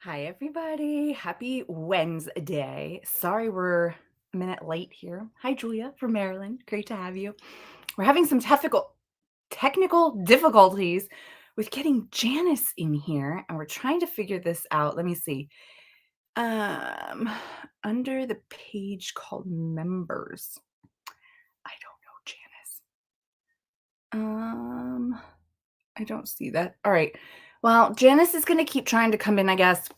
Hi, everybody. Happy Wednesday. Sorry we're a minute late here. Hi, Julia from Maryland. Great to have you. We're having some technical difficulties with getting Janice in here, and we're trying to figure this out. Let me see. Um, Under the page called members. I don't know, Janice. I don't see that. All right. Well, Janice is going to keep trying to come in, I guess,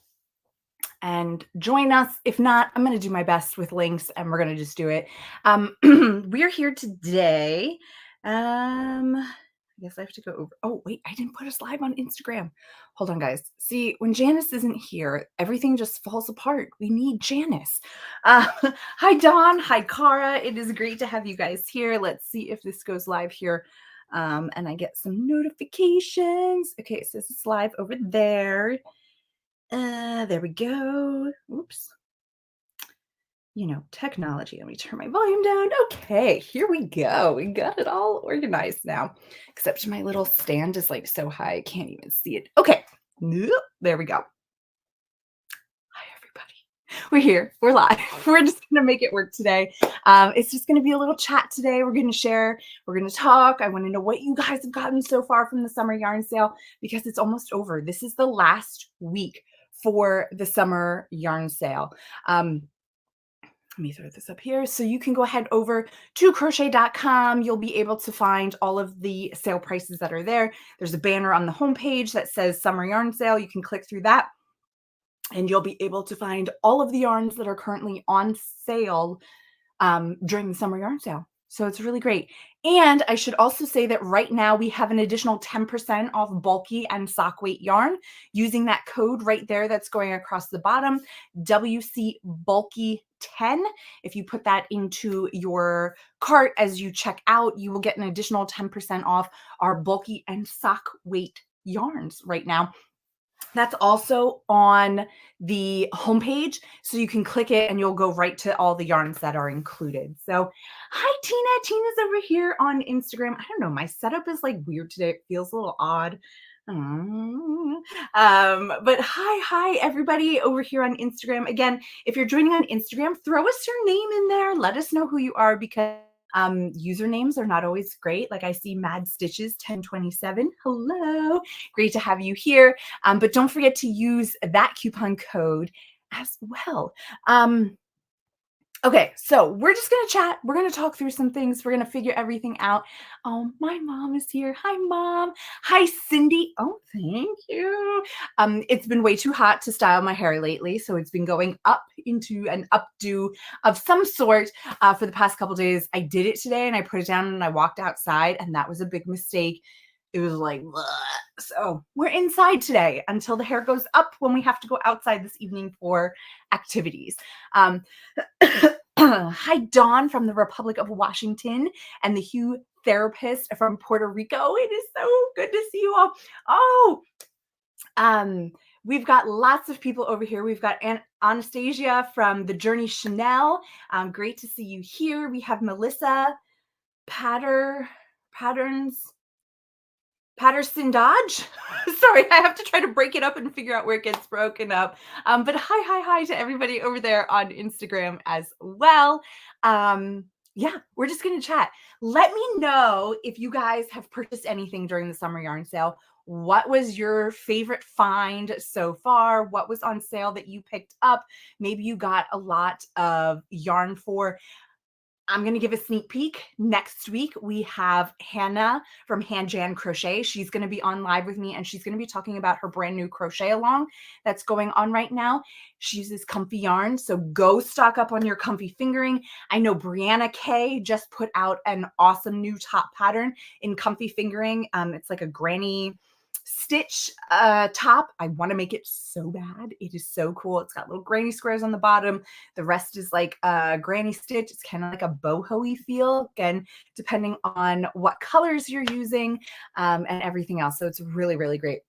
and join us. If not, I'm going to do my best with links and we're going to just do it. We're here today. I guess I have to go over. Oh, wait, I didn't put us live on Instagram. Hold on, guys. See, when Janice isn't here, everything just falls apart. We need Janice. Uh, Hi, Dawn. Hi, Cara. It is great to have you guys here. Let's see if this goes live here. And I get some notifications. Okay, it says it's live over there. There we go. Oops. Technology. Let me turn my volume down. Okay, here we go. We got it all organized now. Except my little stand is like so high, I can't even see it. Okay, there we go. Hi, everybody. We're here. We're live. We're just going to make it work today. It's just going to be a little chat today. We're going to share. We're going to talk. I want to know what you guys have gotten so far from the summer yarn sale because it's almost over. This is the last week for the summer yarn sale. Let me throw this up here. So you can go ahead over to crochet.com. You'll be able to find all of the sale prices that are there. There's a banner on the homepage that says summer yarn sale. You can click through that and you'll be able to find all of the yarns that are currently on sale during the summer yarn sale. So it's really great. And I should also say that right now we have an additional 10% off bulky and sock weight yarn using that code right there that's going across the bottom, WC Bulky 10. If you put that into your cart as you check out, you will get an additional 10% off our bulky and sock weight yarns right now. That's also on the homepage, so you can click it and you'll go right to all the yarns that are included. So, hi Tina. Tina's over here on Instagram. I don't know, my setup is like weird today. It feels a little odd. But hi everybody over here on Instagram. Again, if you're joining on Instagram, throw us your name in there. Let us know who you are because usernames are not always great. Like I see Mad Stitches 1027. Hello. Great to have you here. But don't forget to use that coupon code as well. Okay, so we're just going to chat. We're going to talk through some things. We're going to figure everything out. Oh, my mom is here. Hi, Mom. Hi, Cindy. Oh, thank you. It's been way too hot to style my hair lately, so it's been going up into an updo of some sort for the past couple days. I did it today, and I put it down, and I walked outside, and that was a big mistake. It was like, bleh. So we're inside today until the hair goes up when we have to go outside this evening for activities. Hi, Dawn from the Republic of Washington and the Hugh therapist from Puerto Rico. It is so good to see you all. We've got lots of people over here. We've got Anastasia from the Journey Chanel. Great to see you here. We have Melissa Patterson Dodge. Sorry, I have to try to break it up and figure out where it gets broken up. But hi to everybody over there on Instagram as well. Yeah, we're just going to chat. Let me know if you guys have purchased anything during the summer yarn sale. What was your favorite find so far? What was on sale that you picked up? Maybe you got a lot of yarn for. I'm going to give a sneak peek. Next week, we have Hannah from Jan Crochet. She's going to be on live with me, and she's going to be talking about her brand new crochet along that's going on right now. She uses comfy yarn, so go stock up on your comfy fingering. I know Brianna K just put out an awesome new top pattern in comfy fingering. It's like a granny stitch top. I want to make it so bad. It is so cool. It's got little granny squares on the bottom. The rest is like a granny stitch. It's kind of like a boho-y feel, again, depending on what colors you're using and everything else. So it's really, really great.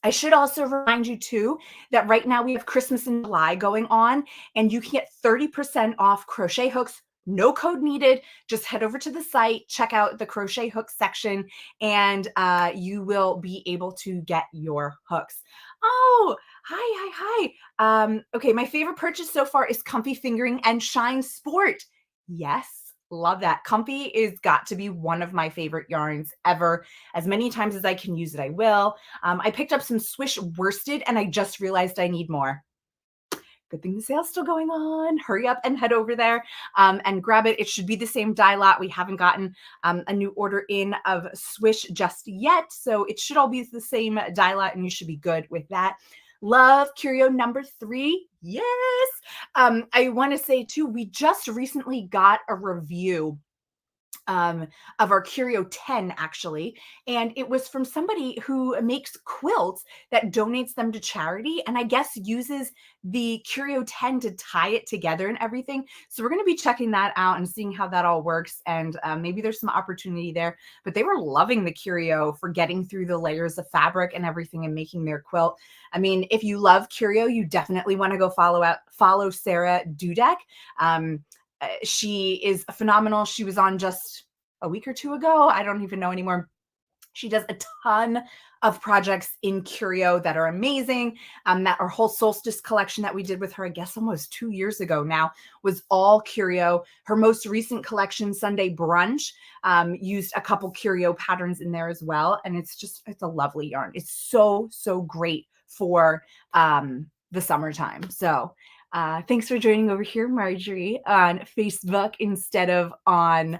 I should also remind you too that right now we have Christmas in July going on, and you can get 30% off crochet hooks, No code needed. Just head over to the site, check out the crochet hook section, and you will be able to get your hooks. Oh, hi. Okay, my favorite purchase so far is Comfy Fingering and Shine Sport. Yes, love that. Comfy is got to be one of my favorite yarns ever. As many times as I can use it, I will. I picked up some Swish worsted, and I just realized I need more. Good thing the sale's still going on. Hurry up and head over there and grab it. It should be the same dye lot. We haven't gotten a new order in of Swish just yet. So it should all be the same dye lot, and you should be good with that. Love Curio number 3. Yes. I want to say too, we just recently got a review of our Curio 10 actually. And it was from somebody who makes quilts that donates them to charity. And I guess uses the Curio 10 to tie it together and everything. So we're going to be checking that out and seeing how that all works. And maybe there's some opportunity there, but they were loving the Curio for getting through the layers of fabric and everything and making their quilt. I mean, if you love Curio, you definitely want to go follow Sarah Dudek. She is phenomenal. She was on just a week or two ago. I don't even know anymore. She does a ton of projects in Curio that are amazing. That our whole solstice collection that we did with her, I guess almost 2 years ago now, was all Curio. Her most recent collection, Sunday Brunch, used a couple Curio patterns in there as well. And it's a lovely yarn. It's so, so great for the summertime. So thanks for joining over here, Marjorie, on Facebook instead of on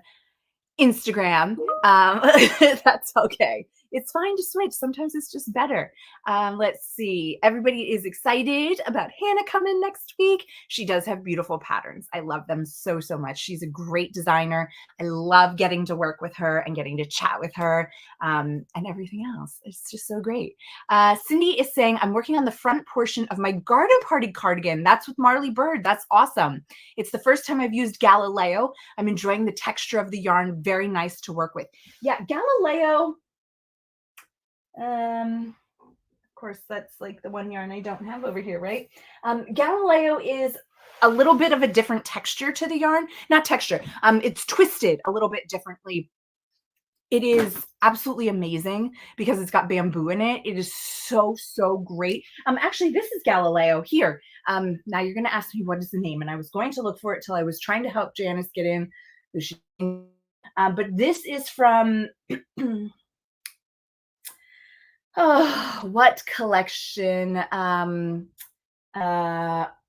Instagram. That's okay. It's fine to switch. Sometimes it's just better. Let's see. Everybody is excited about Hannah coming next week. She does have beautiful patterns. I love them so, so much. She's a great designer. I love getting to work with her and getting to chat with her and everything else. It's just so great. Cindy is saying, I'm working on the front portion of my garden party cardigan. That's with Marley Bird. That's awesome. It's the first time I've used Galileo. I'm enjoying the texture of the yarn. Very nice to work with. Yeah, Galileo. Of course, that's like the one yarn I don't have over here, right? Galileo is a little bit of a different texture to the yarn. Not texture. It's twisted a little bit differently. It is absolutely amazing because it's got bamboo in it. It is so, so great. Actually, this is Galileo here. Now you're going to ask me what is the name, and I was going to look for it till I was trying to help Janice get in. But this is from what collection?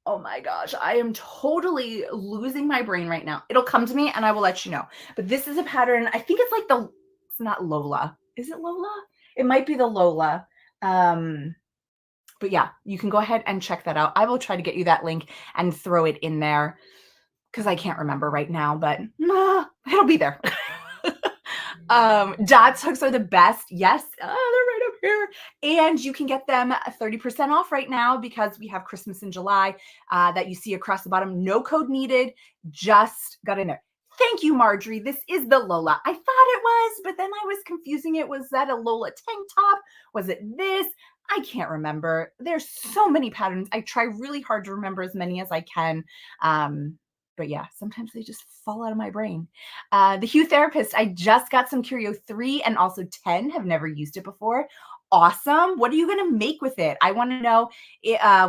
Oh my gosh, I am totally losing my brain right now. It'll come to me and I will let you know. But this is a pattern. I think it's like it's not Lola. Is it Lola? It might be the Lola. But yeah, you can go ahead and check that out. I will try to get you that link and throw it in there because I can't remember right now, but it'll be there. Dots hooks are the best. Yes, they're right up here. And you can get them 30% off right now because we have Christmas in July that you see across the bottom. No code needed. Just got in there. Thank you, Marjorie. This is the Lola. I thought it was, but then I was confusing it. Was that a Lola tank top? Was it this? I can't remember. There's so many patterns. I try really hard to remember as many as I can. But yeah, sometimes they just fall out of my brain. The Hue Therapist, I just got some Curio 3 and also 10, have never used it before. Awesome. What are you going to make with it? I want to know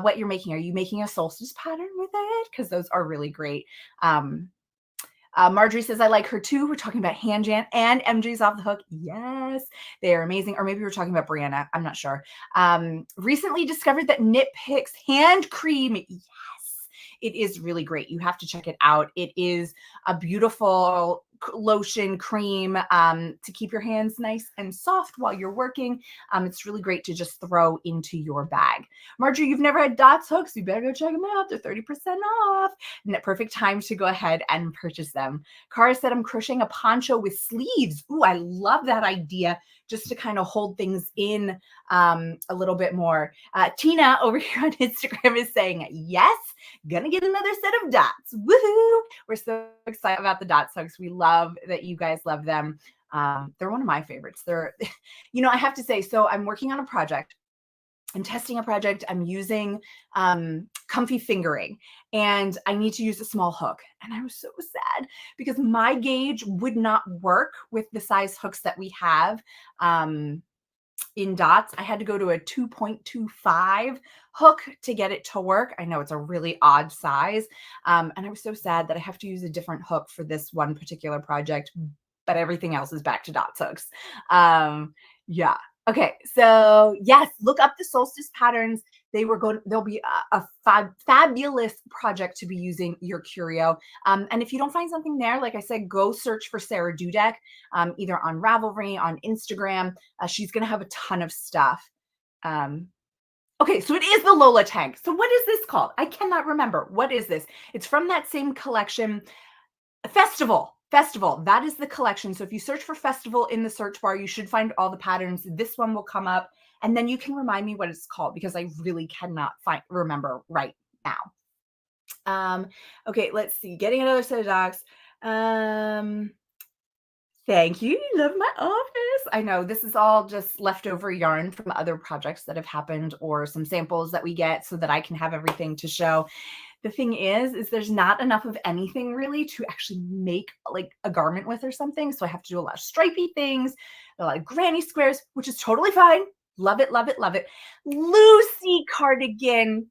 what you're making. Are you making a solstice pattern with it? Because those are really great. Marjorie says, I like her too. We're talking about Hanjan and MJ's Off the Hook. Yes, they are amazing. Or maybe we're talking about Brianna. I'm not sure. Recently discovered that Knit Picks hand cream. Yes, it is really great. You have to check it out. It is a beautiful lotion cream to keep your hands nice and soft while you're working. It's really great to just throw into your bag. Marjorie, you've never had Dots hooks. You better go check them out. They're 30% off. And perfect time to go ahead and purchase them. Cara said, I'm crocheting a poncho with sleeves. Ooh, I love that idea, just to kind of hold things in a little bit more. Tina over here on Instagram is saying, yes, gonna get another set of dots. Woohoo! We're so excited about the Dots hooks. We love that you guys love them. They're one of my favorites. I have to say, so I'm working on a project I'm testing a project. I'm using comfy fingering, and I need to use a small hook. And I was so sad because my gauge would not work with the size hooks that we have in dots. I had to go to a 2.25 hook to get it to work. I know it's a really odd size. And I was so sad that I have to use a different hook for this one particular project, but everything else is back to dots hooks. Yeah. Okay. So yes, look up the solstice patterns. They'll be a fabulous project to be using your curio. And if you don't find something there, like I said, go search for Sarah Dudek, either on Ravelry, on Instagram. She's going to have a ton of stuff. Okay, so it is the Lola tank. So what is this called? I cannot remember. What is this? It's from that same collection, Festival. That is the collection. So if you search for Festival in the search bar, you should find all the patterns. This one will come up, and then you can remind me what it's called because I really cannot remember right now. Okay, let's see. Getting another set of docs. Thank you. Love my office. I know this is all just leftover yarn from other projects that have happened or some samples that we get so that I can have everything to show. The thing is there's not enough of anything really to actually make like a garment with or something. So I have to do a lot of stripy things, a lot of granny squares, which is totally fine. Love it, love it, love it. Lucy cardigan.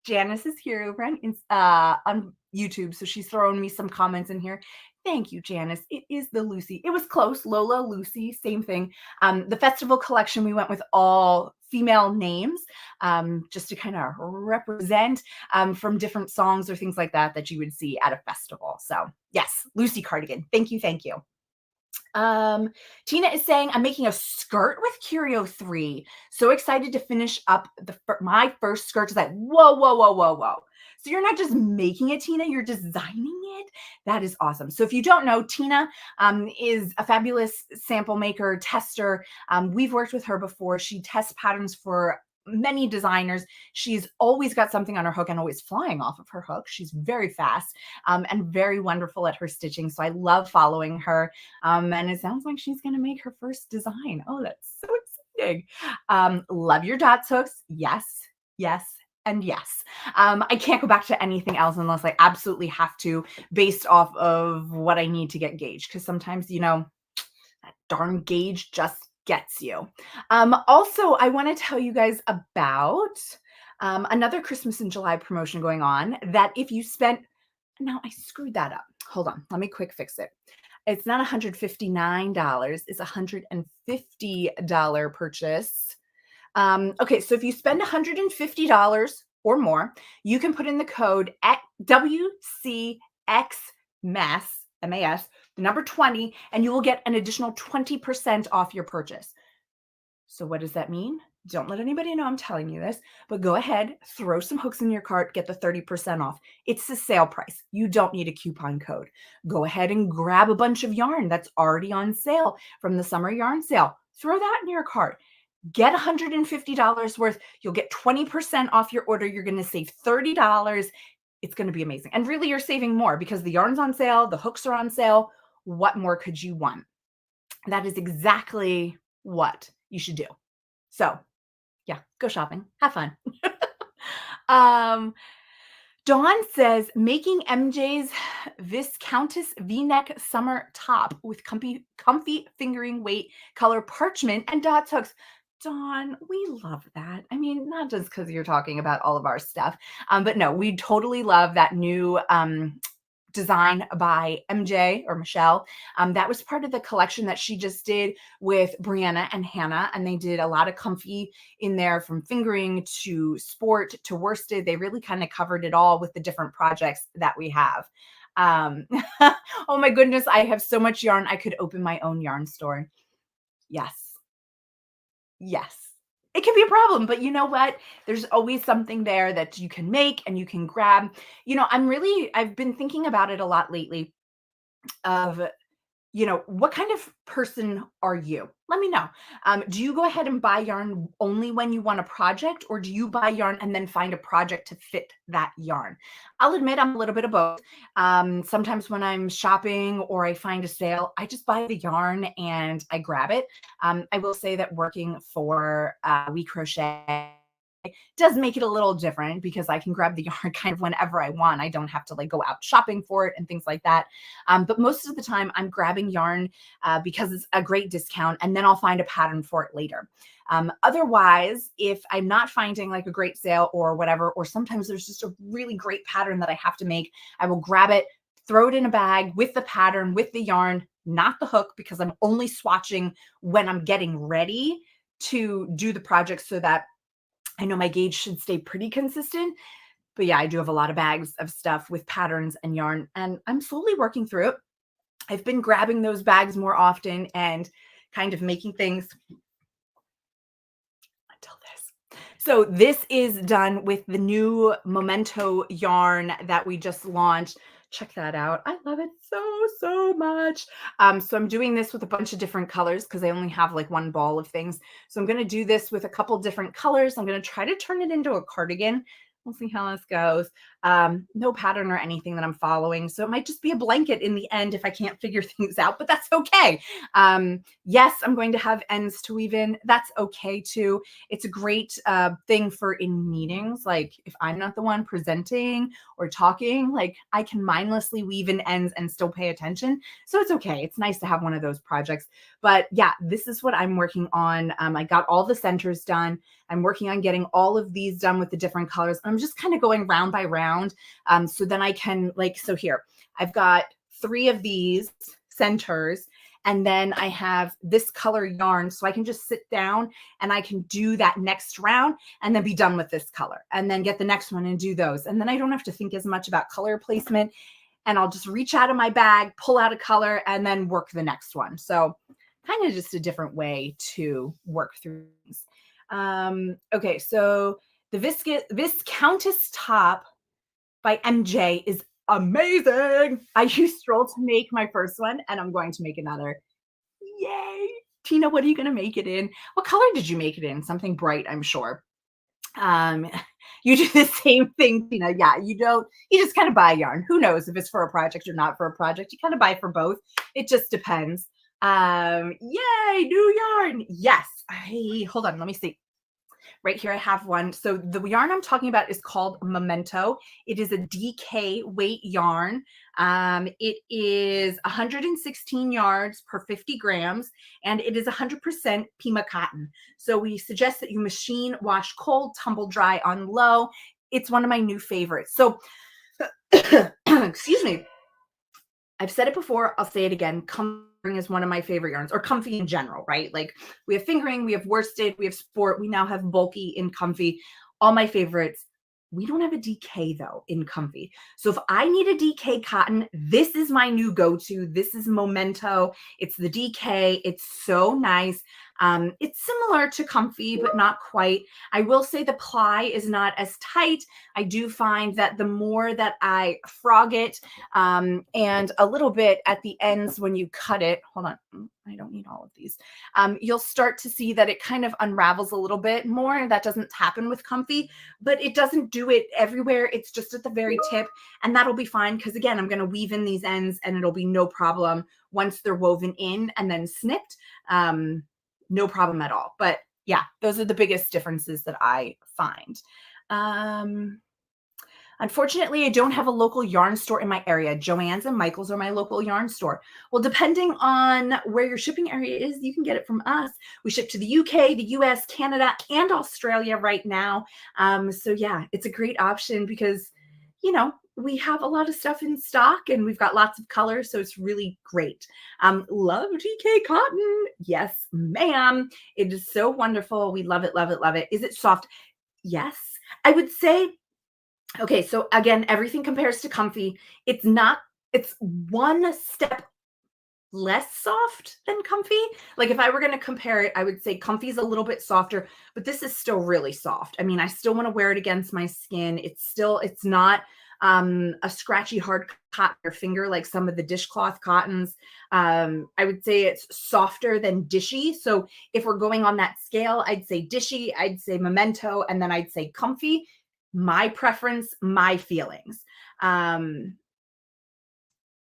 Janice is here over on YouTube. So she's throwing me some comments in here. Thank you, Janice. It is the Lucy. It was close. Lola, Lucy, same thing. The festival collection, we went with all female names just to kind of represent from different songs or things like that that you would see at a festival. So yes, Lucy cardigan. Thank you. Thank you. Tina is saying, I'm making a skirt with Curio 3. So excited to finish up my first skirt. Is like, whoa, whoa, whoa, whoa, whoa. So you're not just making it, Tina, you're designing it. That is awesome. So if you don't know, Tina is a fabulous sample maker, tester. We've worked with her before. She tests patterns for many designers. She's always got something on her hook and always flying off of her hook. She's very fast and very wonderful at her stitching. So I love following her. And it sounds like she's going to make her first design. Oh, that's so exciting. Love your dots hooks. Yes, yes, and yes. I can't go back to anything else unless I absolutely have to based off of what I need to get gauged. Because sometimes, that darn gauge just gets you. Also, I want to tell you guys about another Christmas in July promotion going on that if you spent, now I screwed that up. Hold on. Let me quick fix it. It's not $159. It's $150 purchase. Okay, so if you spend $150 or more, you can put in the code at WCXMAS, MAS, the number 20, and you will get an additional 20% off your purchase. So what does that mean? Don't let anybody know I'm telling you this, but go ahead, throw some hooks in your cart, get the 30% off. It's the sale price. You don't need a coupon code. Go ahead and grab a bunch of yarn that's already on sale from the summer yarn sale. Throw that in your cart. Get $150 worth. You'll get 20% off your order. You're going to save $30. It's going to be amazing. And really, you're saving more because the yarn's on sale. The hooks are on sale. What more could you want? That is exactly what you should do. So yeah, go shopping. Have fun. Dawn says, making MJ's Viscountess V-neck summer top with comfy fingering weight color parchment and dots hooks. Dawn, we love that. I mean, not just because you're talking about all of our stuff, but no, we totally love that new design by MJ or Michelle. That was part of the collection that she just did with Brianna and Hannah. And they did a lot of comfy in there from fingering to sport to worsted. They really kind of covered it all with the different projects that we have. Oh my goodness, I have so much yarn. I could open my own yarn store. Yes. Yes. It can be a problem, but you know what? There's always something there that you can make and you can grab. I've been thinking about it a lot lately of, what kind of person are you? Let me know. Do you go ahead and buy yarn only when you want a project, or do you buy yarn and then find a project to fit that yarn? I'll admit I'm a little bit of both. Sometimes when I'm shopping or I find a sale, I just buy the yarn and I grab it. I will say that working for WeCrochet does make it a little different because I can grab the yarn kind of whenever I want. I don't have to like go out shopping for it and things like that. But most of the time, I'm grabbing yarn because it's a great discount, and then I'll find a pattern for it later. Otherwise, if I'm not finding like a great sale or whatever, or sometimes there's just a really great pattern that I have to make, I will grab it, throw it in a bag with the pattern, with the yarn, not the hook, because I'm only swatching when I'm getting ready to do the project so that I know my gauge should stay pretty consistent. But yeah, I do have a lot of bags of stuff with patterns and yarn, and I'm slowly working through it. I've been grabbing those bags more often and kind of making things until this. So this is done with the new Memento yarn that we just launched. Check that out. I love it so much. So I'm doing this with a bunch of different colors because I only have like one ball of things. So I'm going to do this with a couple different colors. I'm going to try to turn it into a cardigan. We'll see how this goes. No pattern or anything that I'm following. So it might just be a blanket in the end if I can't figure things out, but that's okay. Yes, I'm going to have ends to weave in. That's okay too. It's a great thing for in meetings. Like if I'm not the one presenting or talking, like I can mindlessly weave in ends and still pay attention. So it's okay. It's nice to have one of those projects. But yeah, this is what I'm working on. I got all the centers done. I'm working on getting all of these done with the different colors. I'm just kind of going round by round. So then I can so here, I've got 3 of these centers, and then I have this color yarn. So I can just sit down and I can do that next round and then be done with this color and then get the next one and do those. And then I don't have to think as much about color placement, and I'll just reach out of my bag, pull out a color, and then work the next one. So kind of just a different way to work through things. Okay, so the Viscountess top by MJ is amazing. I used Stroll to make my first one, and I'm going to make another. Yay! Tina, what are you going to make it in? What color did you make it in? Something bright, I'm sure. Um, you do the same thing, Tina. Yeah, you just kind of buy yarn. Who knows if it's for a project or not for a project? You kind of buy for both. It just depends. Yay, new yarn. Yes. Hold on, let me see. Right here, I have one. So the yarn I'm talking about is called Memento. It is a DK weight yarn. It is 116 yards per 50 grams, and it is 100% Pima cotton. So we suggest that you machine wash cold, tumble dry on low. It's one of my new favorites. So, excuse me. I've said it before, I'll say it again. Fingering is one of my favorite yarns, or comfy in general, right? Like we have fingering, we have worsted, we have sport, we now have bulky in comfy. All my favorites. We don't have a DK though in comfy. So if I need a DK cotton, this is my new go-to. This is Memento. It's the DK. It's so nice. It's similar to comfy, but not quite. I will say the ply is not as tight. I do find that the more that I frog it, and a little bit at the ends when you cut it, hold on, I don't need all of these. You'll start to see that it kind of unravels a little bit more. That doesn't happen with comfy, but it doesn't do it everywhere. It's just at the very tip, and that'll be fine because again, I'm going to weave in these ends and it'll be no problem once they're woven in and then snipped. No problem at all. But yeah, those are the biggest differences that I find. Unfortunately, I don't have a local yarn store in my area. Joann's and Michael's are my local yarn store. Well, depending on where your shipping area is, you can get it from us. We ship to the UK, the US, Canada, and Australia right now. So yeah, it's a great option because, we have a lot of stuff in stock and we've got lots of colors. So it's really great. Love DK cotton. Yes, ma'am. It is so wonderful. We love it, love it, love it. Is it soft? Yes. I would say, okay, so again, everything compares to comfy. It's one step less soft than comfy. Like if I were going to compare it, I would say comfy is a little bit softer, but this is still really soft. I mean, I still want to wear it against my skin. It's not a scratchy hard cotton your finger like some of the dishcloth cottons. I would say it's softer than dishy. So if we're going on that scale, I'd say dishy, I'd say Memento, and then I'd say comfy. My preference, my feelings.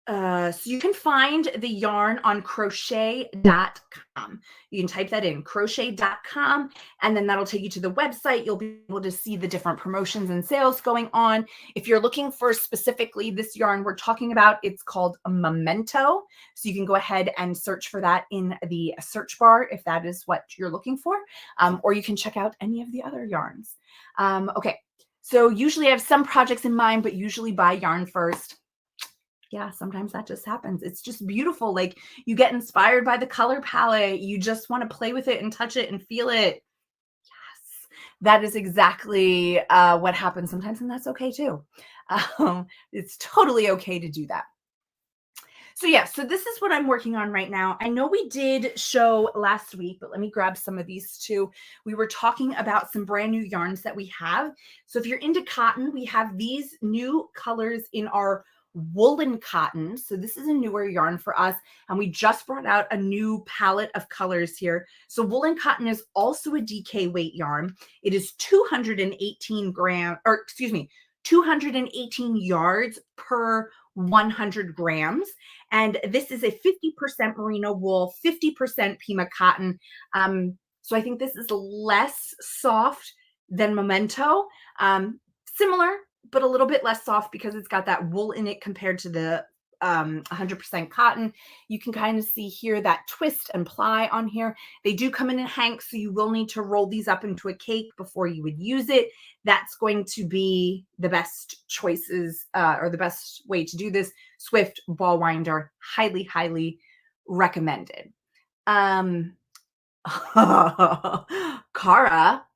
So you can find the yarn on crochet.com. You can type that in crochet.com, and then that'll take you to the website. You'll be able to see the different promotions and sales going on. If you're looking for specifically this yarn we're talking about, it's called a Memento. So you can go ahead and search for that in the search bar if that is what you're looking for, or you can check out any of the other yarns. Okay, so usually I have some projects in mind, but usually buy yarn first. Yeah, sometimes that just happens. It's just beautiful. Like you get inspired by the color palette. You just want to play with it and touch it and feel it. Yes, that is exactly what happens sometimes, and that's okay too. It's totally okay to do that. So yeah, so this is what I'm working on right now. I know we did show last week, but let me grab some of these too. We were talking about some brand new yarns that we have. So if you're into cotton, we have these new colors in our woolen cotton. So this is a newer yarn for us, and we just brought out a new palette of colors here. So woolen cotton is also a DK weight yarn. It is 218 grams, or excuse me, 218 yards per 100 grams. And this is a 50% merino wool, 50% Pima cotton. So I think this is less soft than Memento. Similar, but a little bit less soft because it's got that wool in it compared to the 100% cotton. You can kind of see here that twist and ply on here. They do come in hanks, so you will need to roll these up into a cake before you would use it. That's going to be the best choices or the best way to do this. Swift ball winder, highly, highly recommended. Cara,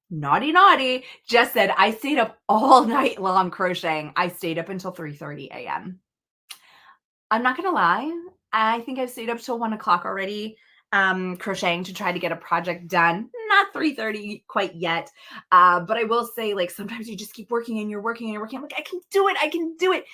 naughty, naughty, just said, I stayed up all night long crocheting. I stayed up until 3:30 a.m. I'm not gonna lie. I think I've stayed up till 1 o'clock already, crocheting to try to get a project done. Not 3:30 quite yet. But I will say, like, sometimes you just keep working and you're working and you're working. I'm like, I can do it, I can do it.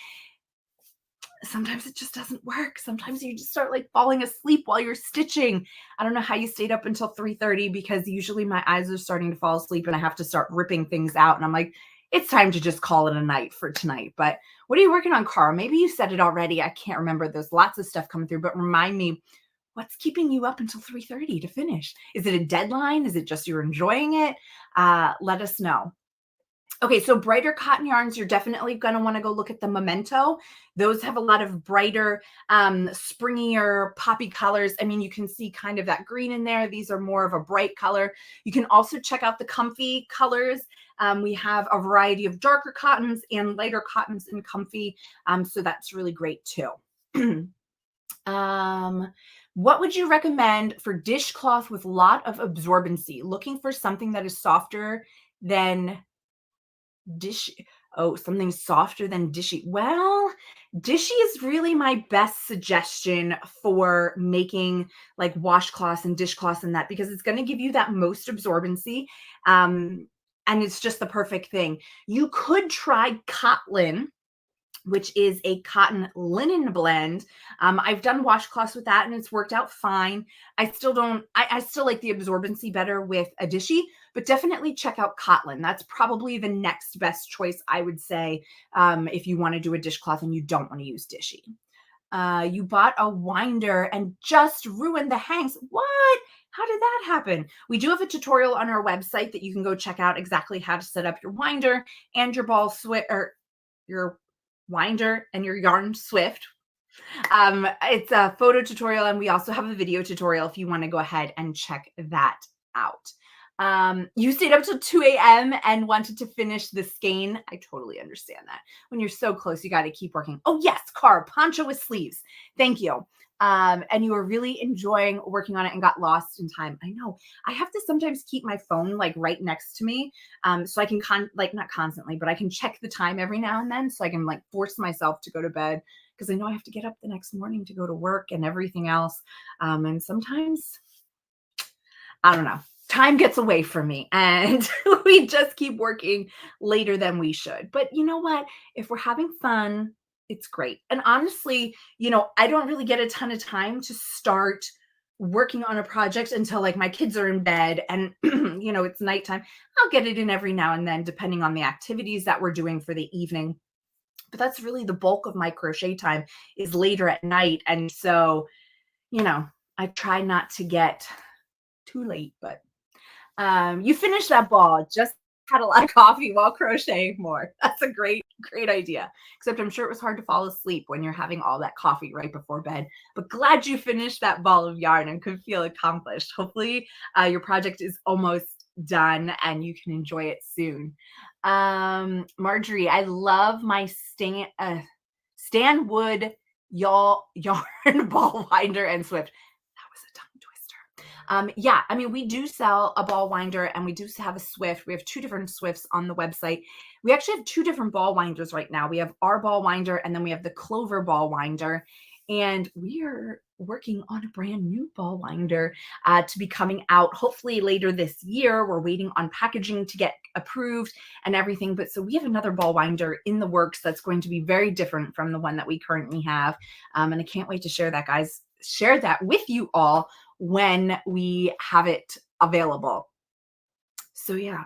Sometimes it just doesn't work. Sometimes you just start like falling asleep while you're stitching. I don't know how you stayed up until 3:30 because usually my eyes are starting to fall asleep and I have to start ripping things out. And I'm like, it's time to just call it a night for tonight. But what are you working on, Cara? Maybe you said it already. I can't remember. There's lots of stuff coming through, but remind me, what's keeping you up until 3:30 to finish? Is it a deadline? Is it just you're enjoying it? Let us know. Okay, so brighter cotton yarns, you're definitely going to want to go look at the Memento. Those have a lot of brighter, springier, poppy colors. I mean, you can see kind of that green in there. These are more of a bright color. You can also check out the comfy colors. We have a variety of darker cottons and lighter cottons in comfy. So that's really great too. What would you recommend for dishcloth with a lot of absorbency? Looking for something that is softer than dish oh, something softer than dishy. Well, dishy is really my best suggestion for making like washcloths and dishcloths and that because it's going to give you that most absorbency. And it's just the perfect thing. You could try Katelyn, which is a cotton linen blend. I've done washcloths with that and it's worked out fine. I still don't, I still like the absorbency better with a dishy, but definitely check out Katelyn. That's probably the next best choice, I would say, if you want to do a dishcloth and you don't want to use dishy. You bought a winder and just ruined the hanks. What? How did that happen? We do have a tutorial on our website that you can go check out exactly how to set up your winder and your ball switch or your winder and your yarn swift. It's a photo tutorial and we also have a video tutorial if you want to go ahead and check that out. You stayed up till 2 a.m. and wanted to finish the skein. I totally understand that. When you're so close, you got to keep working. Oh yes, Car, poncho with sleeves. Thank you. And you were really enjoying working on it and got lost in time. I know. I have to sometimes keep my phone like right next to me, so I can like not constantly, but I can check the time every now and then, so I can like force myself to go to bed because I know I have to get up the next morning to go to work and everything else. And sometimes, I don't know, time gets away from me and we just keep working later than we should. But you know what? If we're having fun, it's great. And honestly, I don't really get a ton of time to start working on a project until like my kids are in bed and it's nighttime. I'll get it in every now and then, depending on the activities that we're doing for the evening. But that's really the bulk of my crochet time is later at night. And so, I try not to get too late, but you finish that ball. Just had a lot of coffee while crocheting more. That's a great idea. Except I'm sure it was hard to fall asleep when you're having all that coffee right before bed. But glad you finished that ball of yarn and could feel accomplished. Hopefully, your project is almost done and you can enjoy it soon. Marjorie, I love my Stanwood yarn ball winder and Swift. That was a tongue twister. Yeah, I mean, we do sell a ball winder and we do have a Swift. We have 2 different Swifts on the website. We actually have 2 different ball winders right now. We have our ball winder and then we have the Clover ball winder. And we are working on a brand new ball winder to be coming out hopefully later this year. We're waiting on packaging to get approved and everything. But so we have another ball winder in the works that's going to be very different from the one that we currently have. And I can't wait to share that, guys. Share that with you all when we have it available. So yeah,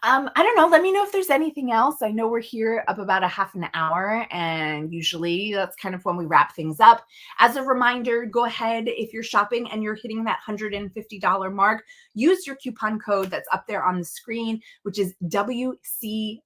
I don't know. Let me know if there's anything else. I know we're here up about a half an hour, and usually that's kind of when we wrap things up. As a reminder, go ahead if you're shopping and you're hitting that $150 mark, use your coupon code that's up there on the screen, which is WCXMAS,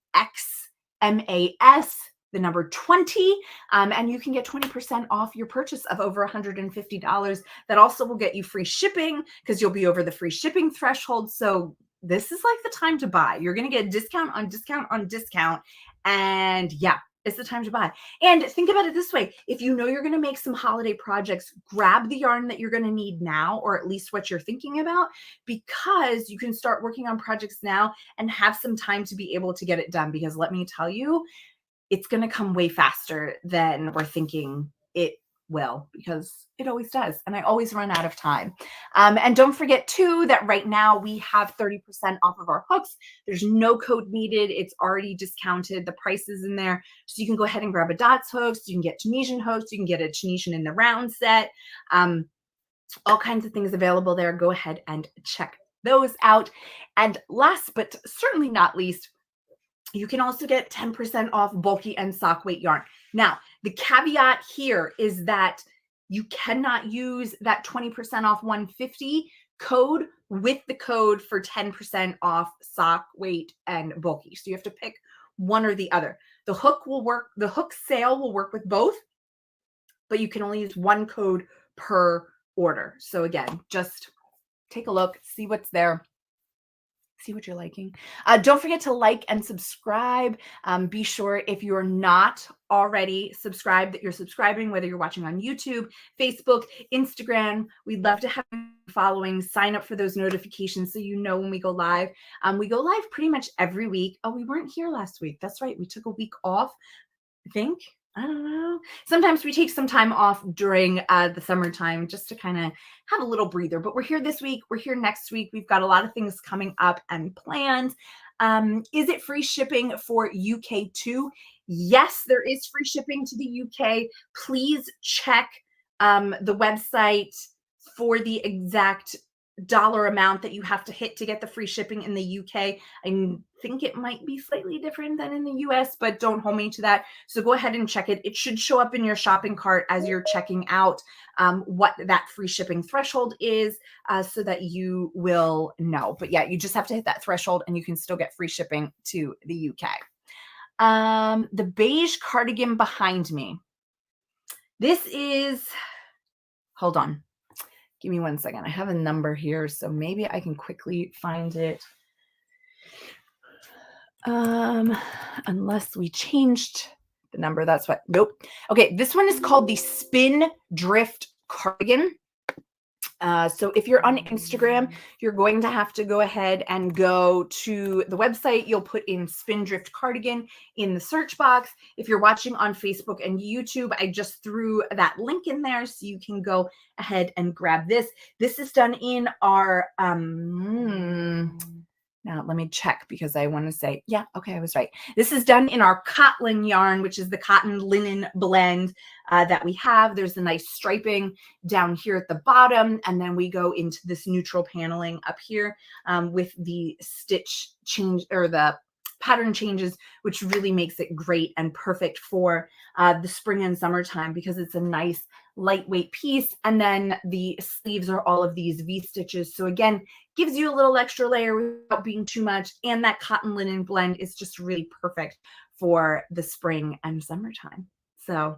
the number 20, and you can get 20% off your purchase of over $150. That also will get you free shipping because you'll be over the free shipping threshold. So this is like the time to buy. You're going to get discount on discount on discount. And yeah, it's the time to buy. And think about it this way. If you know you're going to make some holiday projects, grab the yarn that you're going to need now, or at least what you're thinking about, because you can start working on projects now and have some time to be able to get it done. Because let me tell you, it's going to come way faster than we're thinking it will, because it always does. And I always run out of time. And don't forget too, that right now we have 30% off of our hooks. There's no code needed. It's already discounted. The price is in there. So you can go ahead and grab a dots hooks. You can get Tunisian hooks. You can get a Tunisian in the round set. All kinds of things available there. Go ahead and check those out. And last, but certainly not least, you can also get 10% off bulky and sock weight yarn. Now, the caveat here is that you cannot use that 20% off 150 code with the code for 10% off sock weight and bulky. So you have to pick one or the other. The hook will work, the hook sale will work with both, but you can only use one code per order. So again, just take a look, see what's there. See what you're liking. Don't forget to like and subscribe. Be sure if you're not already subscribed that you're subscribing, whether you're watching on YouTube, Facebook, Instagram. We'd love to have you following. Sign up for those notifications so you know when we go live. We go live pretty much every week. Oh, we weren't here last week. That's right. We took a week off, I think. I don't know. Sometimes we take some time off during the summertime just to kind of have a little breather. But we're here this week. We're here next week. We've got a lot of things coming up and planned. Is it free shipping for UK too? Yes, there is free shipping to the UK. Please check the website for the exact dollar amount that you have to hit to get the free shipping in the UK. I think it might be slightly different than in the US, but don't hold me to that. So go ahead and check it. It should show up in your shopping cart as you're checking out what that free shipping threshold is so that you will know. But yeah, you just have to hit that threshold and you can still get free shipping to the UK. The beige cardigan behind me. This is, hold on. Give me 1 second. I have a number here, so maybe I can quickly find it. Unless we changed the number. That's what. Nope. Okay, this one is called the Spin Drift Cardigan. So if you're on Instagram, you're going to have to go ahead and go to the website. You'll put in Spindrift Cardigan in the search box. If you're watching on Facebook and YouTube, I just threw that link in there so you can go ahead and grab this. This is done in our, now let me check because I want to say, yeah, okay, I was right. This is done in our Katelyn yarn, which is the cotton linen blend that we have. There's a nice striping down here at the bottom, and then we go into this neutral paneling up here with the stitch change or the pattern changes, which really makes it great and perfect for the spring and summertime because it's a nice lightweight piece. And then the sleeves are all of these V stitches. So again, gives you a little extra layer without being too much. And that cotton linen blend is just really perfect for the spring and summertime. So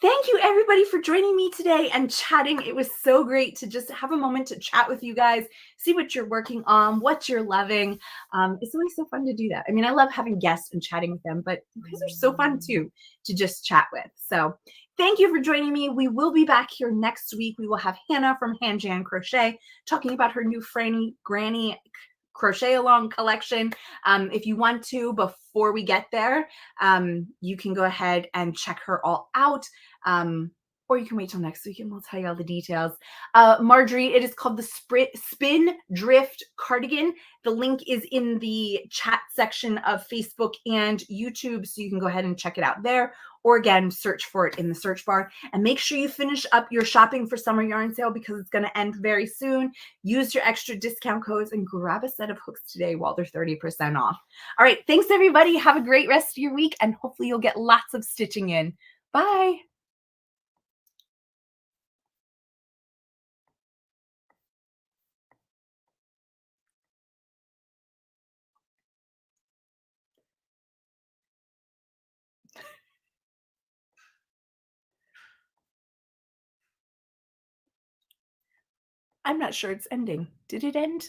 thank you everybody for joining me today and chatting. It was so great to just have a moment to chat with you guys, see what you're working on, what you're loving. It's always so fun to do that. I mean, I love having guests and chatting with them, but you guys are so fun too to just chat with. So thank you for joining me. We will be back here next week. We will have Hannah from Hand Jan Crochet talking about her new Franny Granny crochet along collection. If you want to, before we get there, you can go ahead and check her all out. Or you can wait till next week and we'll tell you all the details. Marjorie, it is called the Spin Drift Cardigan. The link is in the chat section of Facebook and YouTube, so you can go ahead and check it out there. Or again, search for it in the search bar. And make sure you finish up your shopping for summer yarn sale because it's going to end very soon. Use your extra discount codes and grab a set of hooks today while they're 30% off. All right, thanks everybody. Have a great rest of your week and hopefully you'll get lots of stitching in. Bye. I'm not sure it's ending. Did it end?